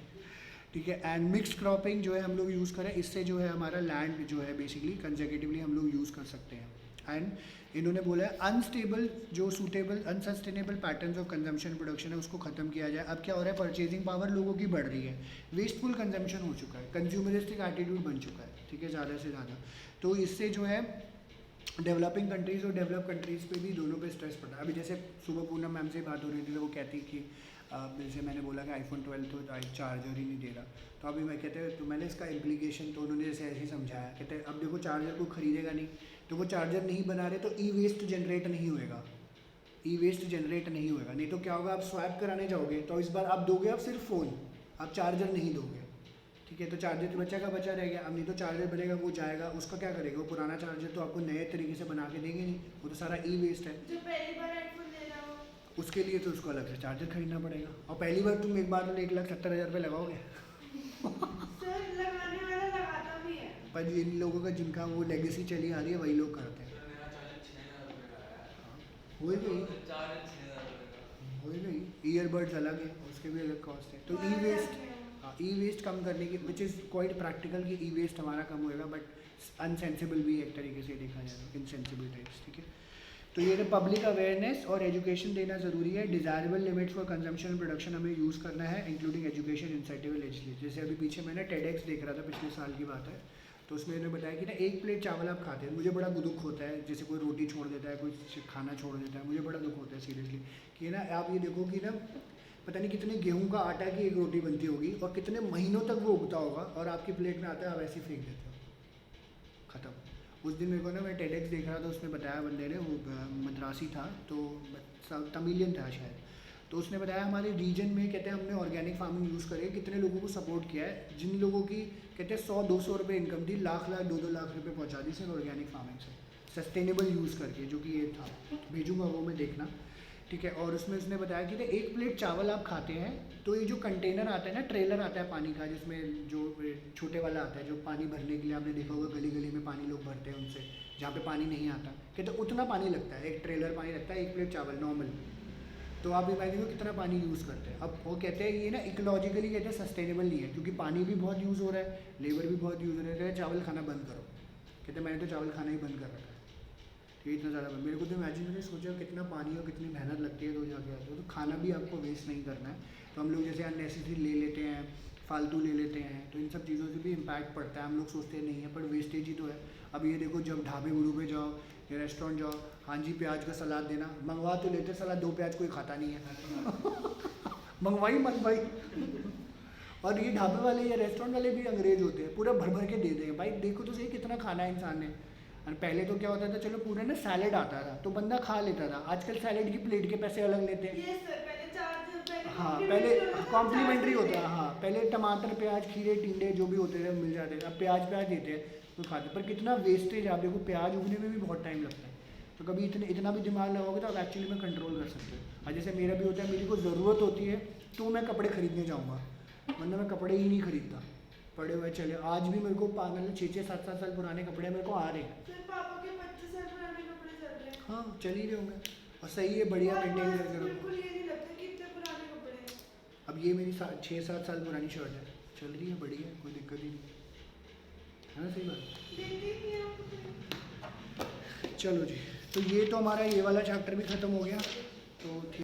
ठीक है, एंड मिक्स क्रॉपिंग जो है हम लोग यूज़ करें, इससे जो है हमारा लैंड जो है बेसिकली कंजर्वेटिवली हम लोग यूज़ कर सकते हैं। एंड इन्होंने बोला है अनस्टेबल, जो suitable unsustainable patterns of consumption production है उसको ख़त्म किया जाए। अब क्या हो रहा है, परचेजिंग पावर लोगों की बढ़ रही है, वेस्टफुल कंजम्पशन हो चुका है, कंज्यूमरिस्टिक एटीट्यूड बन चुका है। ठीक है, ज़्यादा से ज़्यादा, तो इससे जो है डेवलपिंग कंट्रीज़ और डेवलप कंट्रीज़ पे भी दोनों पे स्ट्रेस पड़ रहा है। अभी जैसे सुबह पूनम मैम से बात हो रही थी, तो वो कहती कि जैसे मैंने बोला कि iPhone 12 तो चार्जर ही नहीं दे रहा, तो अभी मैं कहते हैं, तो मैंने इसका इम्प्लीकेशन, तो उन्होंने जैसे ऐसे ही समझाया, कहते हैं अब देखो चार्जर को खरीदेगा नहीं, तो वो चार्जर नहीं बना रहे तो ई वेस्ट जनरेट नहीं होएगा, ई वेस्ट जनरेट नहीं होएगा। नहीं तो क्या होगा, आप स्वैप कराने जाओगे तो इस बार आप दोगे आप सिर्फ फ़ोन, आप चार्जर नहीं दोगे। ठीक है, तो चार्जर तो बच्चा का बचा रह गया। अब नहीं तो चार्जर बनेगा, वो जाएगा, उसका क्या करेगा, वो पुराना चार्जर तो आपको नए तरीके से बना के देंगे नहीं, वो तो सारा ई वेस्ट है। जो पहली बार आईफोन ले रहा हो उसके लिए तो उसको अलग से चार्जर खरीदना पड़ेगा, और पहली बार तुम एक बार 1,70,000 रुपये लगाओगे। सर, लगाने वाला लगाता भी है। पर इन लोगों का जिनका वो लेगेसी चली आ रही है वही लोग करते हैं। हो गई ईयरबड्स अलग है, उसके भी अलग कॉस्ट है। तो ई वेस्ट, हाँ, ई वेस्ट कम करने की, विच इज़ क्वाइट प्रैक्टिकल कि ई वेस्ट हमारा कम होएगा, बट अनसेंसिबल भी एक तरीके से देखा जाए तो, इनसेंसिबल टाइप्स। ठीक है, तो ये पब्लिक अवेयरनेस और एजुकेशन देना ज़रूरी है। Desirable limits for consumption and production हमें यूज़ करना है, इंक्लूडिंग एजुकेशन, इंसेंटिव, लेजिस्लेशन। जैसे अभी पीछे मैंने TEDx देख रहा था, पिछले साल की बात है, तो उसमें इन्होंने बताया कि ना 1 प्लेट चावल आप खाते हैं, मुझे बड़ा दुख होता है, जैसे कोई रोटी छोड़ देता है, कोई खाना छोड़ देता है, मुझे बड़ा दुख होता है सीरियसली, कि ना आप ये देखो कि ना पता नहीं कितने गेहूं का आटा की एक रोटी बनती होगी और कितने महीनों तक वो उगता होगा, और आपकी प्लेट में आता है, आप ऐसे ही फेंक देते हो, ख़त्म। उस दिन मेरे को ना, मैं TEDx देख रहा था, उसमें बताया बंदे ने, वो मद्रासी था, तो तमिलियन था शायद, तो उसने बताया हमारे रीजन में, कहते हैं हमने ऑर्गेनिक फार्मिंग यूज़ करी, कितने लोगों को सपोर्ट किया है, जिन लोगों की कहते हैं 100-200 रुपये इनकम थी, लाख 2-2 लाख रुपये पहुंचा दी सिर्फ ऑर्गेनिक फार्मिंग से, सस्टेनेबल यूज़ करके, जो कि ये था, भेजूँगा वो मैं, देखना। ठीक है, और उसमें उसने बताया कि 1 प्लेट चावल आप खाते हैं, तो ये जो कंटेनर आता है ना, ट्रेलर आता है पानी का, जिसमें जो छोटे वाला आता है, जो पानी भरने के लिए आपने देखा होगा गली गली में पानी लोग भरते हैं उनसे, जहाँ पे पानी नहीं आता, कहते उतना पानी लगता है, एक ट्रेलर पानी लगता है 1 प्लेट चावल नॉर्मल। तो आप इमेजिन करो कितना पानी यूज़ करते हैं। अब वो कहते हैं ये ना इकोलॉजिकली कहते हैं सस्टेनेबल नहीं है, क्योंकि पानी भी बहुत यूज़ हो रहा है, लेबर भी बहुत यूज़ हो रहा है, कहते हैं चावल खाना बंद करो, कहते हैं मैंने तो चावल खाना ही बंद कर रखा है, ये इतना ज़्यादा। मेरे को तो इमेजिन मैंने सोचा कितना पानी और कितनी मेहनत लगती है, तो जाके आते हो, तो खाना भी आपको वेस्ट नहीं करना है। तो हम लोग जैसे अननेसेसरी ले लेते हैं, फालतू ले लेते हैं, तो इन सब चीज़ों से भी इम्पैक्ट पड़ता है, हम लोग सोचते नहीं है, पर वेस्टेज ही तो है। अब ये देखो, जब ढाबे बुरू पे जाओ या रेस्टोरेंट जाओ, हाँ जी प्याज का सलाद देना, मंगवा तो लेते सलाद, 2 प्याज कोई खाता नहीं है। मंगवाई और ये ढाबे वाले या रेस्टोरेंट वाले भी अंग्रेज होते हैं, पूरा भर भर के दे देंगे, भाई देखो तो सही कितना खाना है इंसान ने। और पहले तो क्या होता था, चलो पूरा ना सैलेड आता था तो बंदा खा लेता था, आजकल सैलेड की प्लेट के पैसे अलग लेते हैं। ये सर, पहले चार्ज पहले हाँ compliment पहले करो, कॉम्प्लीमेंट्री चाट होता है, देते हाँ पहले टमाटर प्याज खीरे टिंडे जो भी होते थे मिल जाते थे, अब प्याज देते हैं तो खाते, पर कितना वेस्टेज आप देखो, प्याज उगने में भी बहुत टाइम लगता है, तो कभी इतना भी दिमाग लगाओगे तो आप एक्चुअली में कंट्रोल कर सकते हो। जैसे मेरा भी होता है, मेरी को ज़रूरत होती है तो मैं कपड़े खरीदने जाऊँगा, वरना मैं कपड़े ही नहीं खरीदता, पड़े हुए चले। आज भी मेरे को पागल 6-7 साल पुराने कपड़े मेरे को आ रहे हैं। फिर पापा के 25 साल पुराने कपड़े चल रहे हैं। हाँ चल ही रहे होंगे, और सही है, बढ़िया और मेंटेन मस्त, करके बिल्कुल रखो। ये नहीं लगता कि इतने पुराने कपड़े हैं। अब ये मेरी 6-7 साल पुरानी शर्ट है, चल रही है, बढ़िया है, कोई दिक्कत ही नहीं है ना, सही बात। देते ही नहीं है आपको कपड़े। चलो जी, तो ये तो हमारा ये वाला चैप्टर भी ख़त्म हो गया, तो ठीक।